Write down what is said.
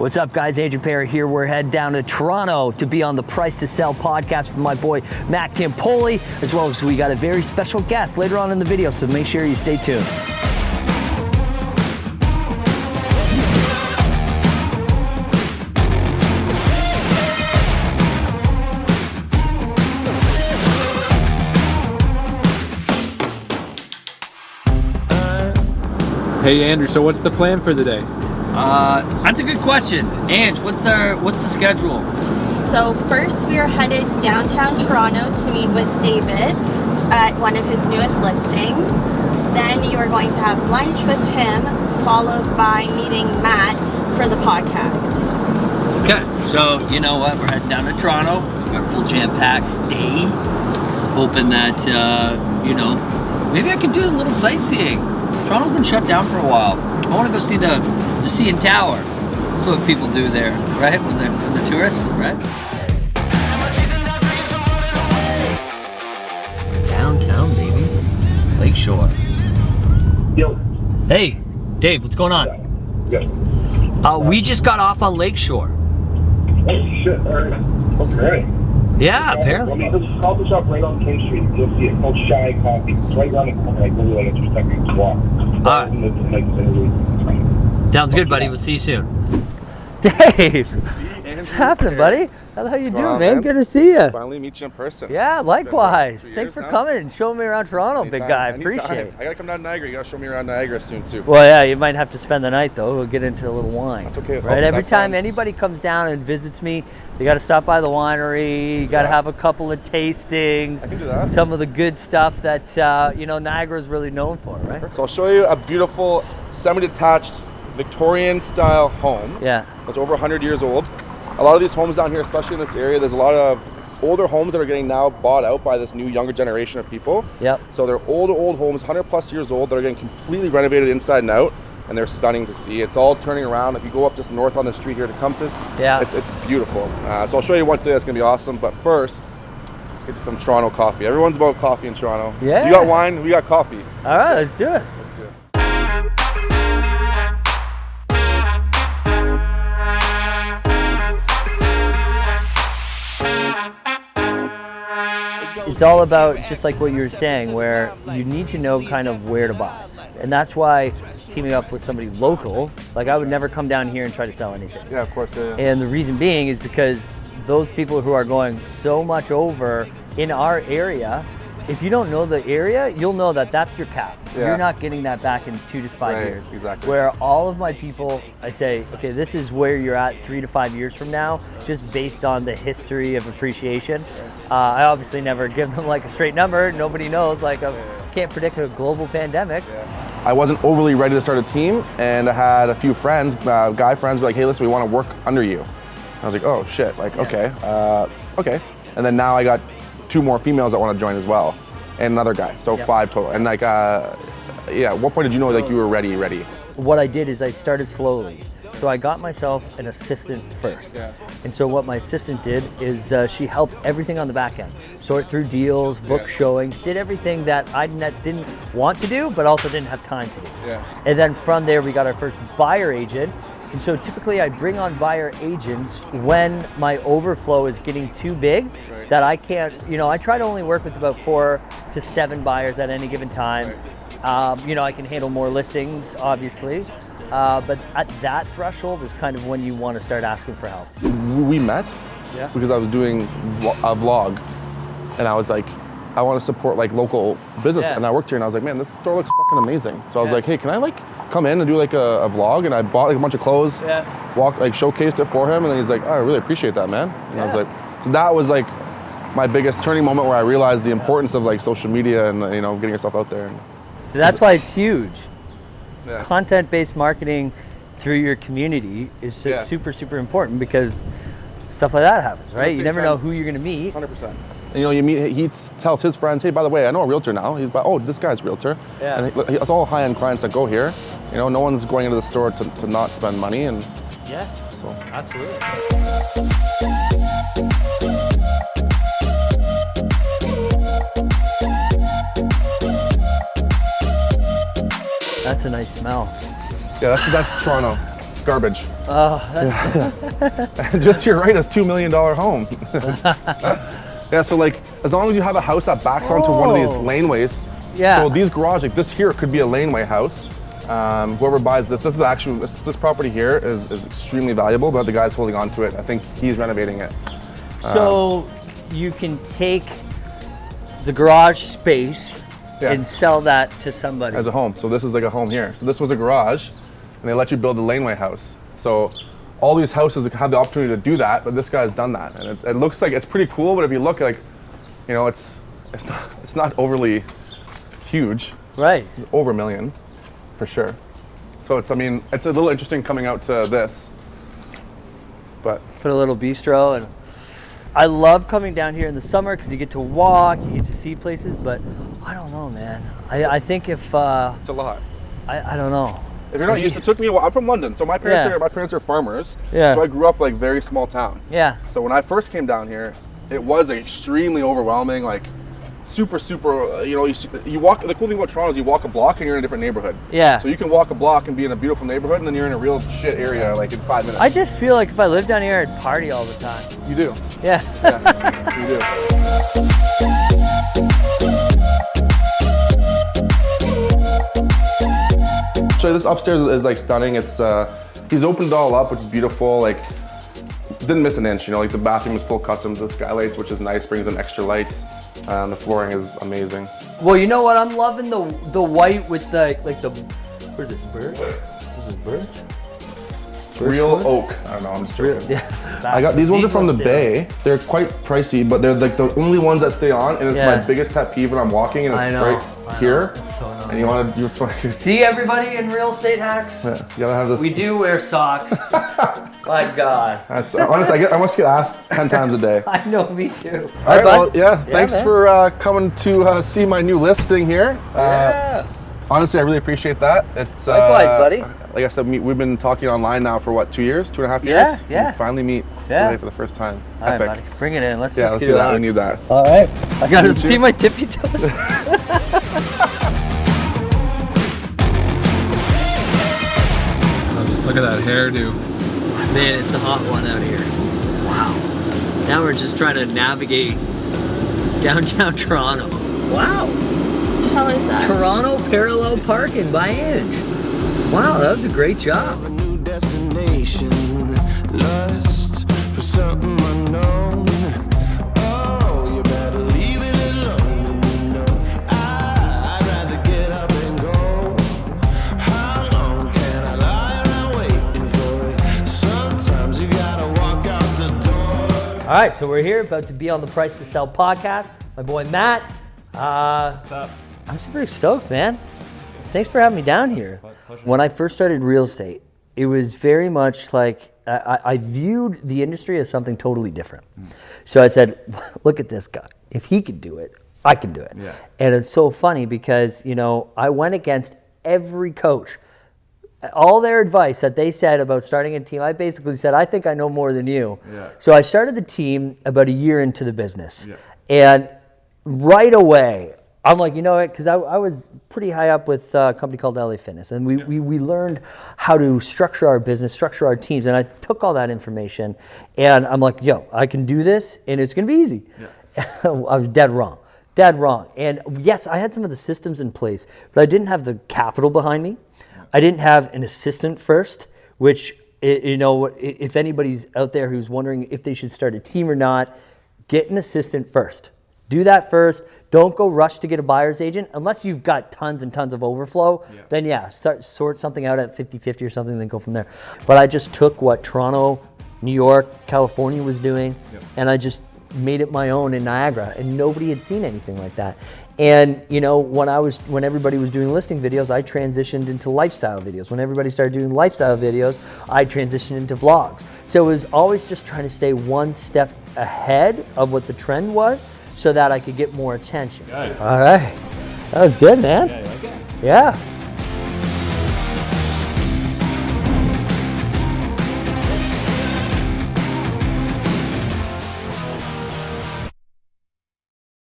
What's up, guys? Agent Perrie here. We're heading down to Toronto to be on the Price to Sell podcast with my boy Matt Campoli, as well as we got a very special guest later on in the video, so make sure you stay tuned. Hey Andrew, so what's the plan for the day? That's a good question. Ange, what's the schedule? So first we are headed downtown Toronto to meet with David at one of his newest listings. Then you are going to have lunch with him, followed by meeting Matt for the podcast. Okay, so you know what? We're heading down to Toronto. Got a full jam-packed day. Hoping that, maybe I can do a little sightseeing. Toronto's been shut down for a while. I want to go see the CN Tower. That's what people do there, right? When they're tourists, right? Downtown, baby. Lakeshore. Yo. Hey, Dave, what's going on? Good. We just got off on Lakeshore. Oh shit! All right. Okay. Yeah, apparently. There's a coffee shop right on King Street. You'll see it called Shy Coffee. It's right around the corner. Like literally like a 2 seconds walk. Sounds good, buddy. We'll see you soon. Dave, what's happening, buddy? How you doing, man? Good to see you. Finally meet you in person. Yeah, likewise. Thanks for now. coming and showing me around Toronto, Anytime, big guy. anytime. Appreciate it. I gotta come down to Niagara. You gotta show me around Niagara soon too. Well, yeah, you might have to spend the night though. We'll get into a little wine. That's okay. Right? Oh, Every that time sounds- anybody comes down and visits me, you got to stop by the winery. You got to have a couple of tastings. I can do that. Some of the good stuff that Niagara is really known for, right? So I'll show you a beautiful semi-detached Victorian-style home. Yeah. That's over 100 years old. A lot of these homes down here, especially in this area, there's a lot of older homes that are getting now bought out by this new younger generation of people. Yep. So they're old homes, 100 plus years old, that are getting completely renovated inside and out, and they're stunning to see. It's all turning around. If you go up just north on the street here to Tecumseh, Yeah. it's beautiful. So I'll show you one today that's gonna be awesome. But first, get you some Toronto coffee. Everyone's about coffee in Toronto. Yeah. You got wine, we got coffee. All right, let's do it. Let's do it. It's all about just like what you were saying, where you need to know kind of where to buy. And that's why teaming up with somebody local, like I would never come down here and try to sell anything. Yeah, of course. Yeah. And the reason being is because those people who are going so much over in our area, if you don't know the area, you'll know that that's your cap. Yeah. You're not getting that back in 2 to 5 Right, years. exactly. Where all of my people, I say, okay, this is where you're at 3 to 5 years from now, just based on the history of appreciation. I obviously never give them like a straight number. Nobody knows, like can't predict a global pandemic. I wasn't overly ready to start a team, and I had a few friends, guy friends, be like, hey, listen, we want to work under you. I was like, oh shit, like, okay. And then now I got 2 more females that want to join as well, and another guy, so 5 total. And like, at what point did you know like you were ready? What I did is I started slowly. So I got myself an assistant first. Yeah. And so what my assistant did is she helped everything on the back end. Sort through deals, book showings, did everything that I didn't want to do, but also didn't have time to do. Yeah. And then from there, we got our first buyer agent. And so typically I bring on buyer agents when my overflow is getting too big that I can't, I try to only work with about 4 to 7 buyers at any given time. I can handle more listings, obviously. But at that threshold is kind of when you want to start asking for help. We met because I was doing a vlog, and I was like, I want to support like local business, and I worked here, and I was like, man, this store looks fucking amazing. So I was like, hey, can I like come in and do like a vlog? And I bought like a bunch of clothes, showcased it for him, and then he's like, oh, I really appreciate that, man. And I was like, so that was like my biggest turning moment where I realized the importance of like social media and getting yourself out there. So that's why it's huge. Yeah. Content-based marketing through your community is super, super important because stuff like that happens, right? You never know who you're going to meet. 100%. And, you meet. He tells his friends, "Hey, by the way, I know a realtor now." He's like, "Oh, this guy's a realtor." Yeah. And it's all high-end clients that go here. No one's going into the store to not spend money, and yeah, so absolutely. That's a nice smell. Yeah, that's Toronto. garbage. Oh, And just to your right is $2 million home. Yeah, so like as long as you have a house that backs onto one of these laneways. Yeah. So these garage, like this here could be a laneway house. Whoever buys this is actually, this property here is extremely valuable, but the guy's holding on to it. I think he's renovating it. So you can take the garage space and sell that to somebody. As a home. So this is like a home here. So this was a garage and they let you build a laneway house. So all these houses have the opportunity to do that, but this guy's done that. And it looks like it's pretty cool, but if you look like, you know, it's not overly huge. Right. It's over $1 million for sure. So it's a little interesting coming out to this. But put a little bistro, and I love coming down here in the summer because you get to walk, you get to see places, but I don't know, man. I think if it's a lot. I don't know. If you're not used to, it took me a while. I'm from London, so my parents are farmers. Yeah. So I grew up like very small town. Yeah. So when I first came down here, it was extremely overwhelming, like super, you know, you walk, the cool thing about Toronto is you walk a block and you're in a different neighborhood. Yeah. So you can walk a block and be in a beautiful neighborhood and then you're in a real shit area like in 5 minutes. I just feel like if I lived down here, I'd party all the time. You do. Yeah. Yeah, you do. So this upstairs is like stunning. It's he's opened it all up, which is beautiful. Like didn't miss an inch, you know, like the bathroom is full custom to the skylights, which is nice, brings in extra lights. The flooring is amazing. Well, you know what? I'm loving the white with the what is this, bird? Is this bird? Real oak. I don't know, I'm just joking. Yeah. I got these ones are from the Bay. They're quite pricey, but they're like the only ones that stay on, and it's my biggest pet peeve when I'm walking and it's right here. So and you want to, see everybody in real estate hacks? Yeah, you gotta have this. We do wear socks. My God. Honestly, I must get asked 10 times a day. I know, me too. All right, well, thanks for coming to see my new listing here. Honestly, I really appreciate that. It's likewise, buddy. Like I said, we've been talking online now for what, 2 years, 2.5 years? Yeah. We finally meet today for the first time. All right, buddy. Bring it in. Let's just let's do that. We need that. All right. I gotta see my tippy toes. Look at that hairdo. Man, it's a hot one out here. Wow. Now we're just trying to navigate downtown Toronto. Wow. How is that? Toronto parallel parking by inch. Wow, that was a great job. A new destination, lust for something unknown. Oh, you better leave it alone. And you know I'd rather get up and go. How long can I lie around waiting for it? Sometimes you gotta walk out the door. All right, so we're here about to be on the Price to Sell podcast. My boy Matt. What's up? I'm super stoked, man. Thanks for having me down here. When I first started real estate, it was very much like I viewed the industry as something totally different. So I said, look at this guy. If he could do it, I can do it. Yeah. And it's so funny because, you know, I went against every coach. All their advice that they said about starting a team, I basically said, I think I know more than you. Yeah. So I started the team about a year into the business. Yeah. And right away, I'm like, you know what, because I was pretty high up with a company called LA Fitness, and we learned how to structure our business, structure our teams, and I took all that information, and I'm like, yo, I can do this, and it's going to be easy. Yeah. I was dead wrong. And yes, I had some of the systems in place, but I didn't have the capital behind me. I didn't have an assistant first, which, you know, if anybody's out there who's wondering if they should start a team or not, get an assistant first. Do that first. Don't go rush to get a buyer's agent unless you've got tons and tons of overflow. Yeah. Then sort something out at 50-50 or something, then go from there. But I just took what Toronto, New York, California was doing, and I just made it my own in Niagara, and nobody had seen anything like that. And you know, when everybody was doing listing videos, I transitioned into lifestyle videos. When everybody started doing lifestyle videos, I transitioned into vlogs. So it was always just trying to stay one step ahead of what the trend was, so that I could get more attention. Got it. All right. That was good, man. Yeah, you like it? Yeah.